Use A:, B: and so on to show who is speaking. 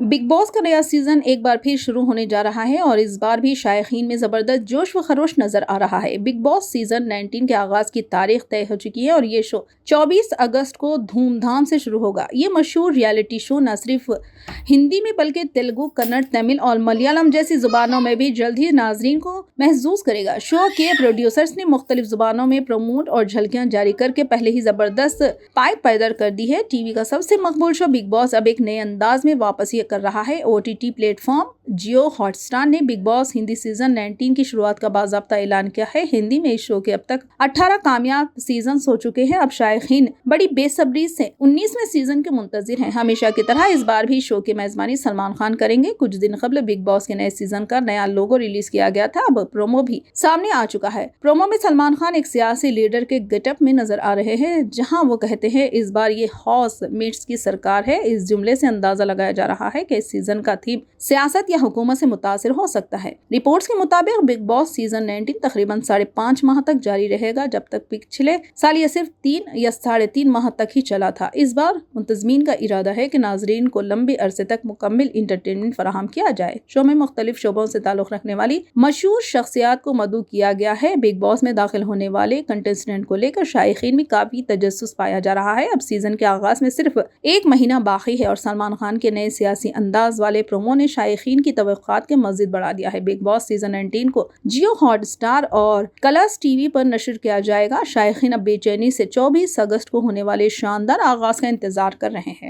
A: Big boss का नया season एक बार फिर शुरू होने जा रहा है और इस बार भी शायकीन में जबरदस्त जोश व खरोश नजर आ रहा है। बिग बॉस सीजन 19 के आगाज की तारीख तय हो चुकी है और ये शो 24 अगस्त को धूमधाम से शुरू होगा। ये मशहूर रियलिटी शो न सिर्फ हिंदी में बल्कि तेलुगु, कन्नड़, तमिल और मलयालम जैसी जुबानों में भी जल्द ही नाजरीन को महसूस करेगा। शो के प्रोड्यूसर्स ने मुख्तलिफ जुबानों में प्रमोट और झलकियां जारी करके पहले ही जबरदस्त पाइप पैदा कर दी है। टीवी का सबसे मकबूल शो बिग बॉस अब एक नए अंदाज में वापसी कर रहा है। ओटीटी प्लेटफॉर्म जियो हॉटस्टार ने बिग बॉस हिंदी सीजन 19 की शुरुआत का बाज़ाब्ता ऐलान किया है। हिंदी में इस शो के अब तक 18 कामयाब सीजन हो चुके हैं। अब शायकीन बड़ी बेसब्री से 19वें सीजन के मुंतजिर हैं। हमेशा की तरह इस बार भी शो की मेजबानी सलमान खान करेंगे। कुछ दिन कबल बिग बॉस के नए सीजन का नया लोगो रिलीज किया गया था। अब प्रोमो भी सामने आ चुका है। प्रोमो में सलमान खान एक सियासी लीडर के गेटअप में नजर आ रहे हैं, जहां वो कहते हैं इस बार ये हाउस मेट्स की सरकार है। इस जुमले से अंदाजा लगाया जा रहा है कि इस सीजन का थीम सियासत या हुकूमत से मुतासिर हो सकता है। रिपोर्ट्स के मुताबिक बिग बॉस सीजन 19 तकरीबन 5.5 माह तक जारी रहेगा, जब तक पिछले साल ये सिर्फ 3 या 3.5 माह तक ही चला था। इस बार मुंतजमीन का इरादा है कि नाजरीन को लंबे अरसे तक मुकम्मल इंटरटेनमेंट फराहम किया जाए। शो में मुख्तलिफ शोबों से ताल्लुक रखने वाली मशहूर शख्सियात को मदऊ किया गया है। बिग बॉस में दाखिल होने वाले कंटेस्टेंट को लेकर शायकीन में काफी तजस्सुस पाया जा रहा है। अब सीजन के आगाज में सिर्फ 1 महीना बाकी है और सलमान खान के नए सियासी अंदाज वाले प्रोमो ने शायकीन की तवक्कुआत के मज़ीद बढ़ा दिया है। बिग बॉस सीजन 19 को जियो हॉटस्टार और कलर्स टीवी पर नशर किया जाएगा। शायकीन अब बेचैनी से 24 अगस्त को होने वाले शानदार आगाज का इंतजार कर रहे हैं।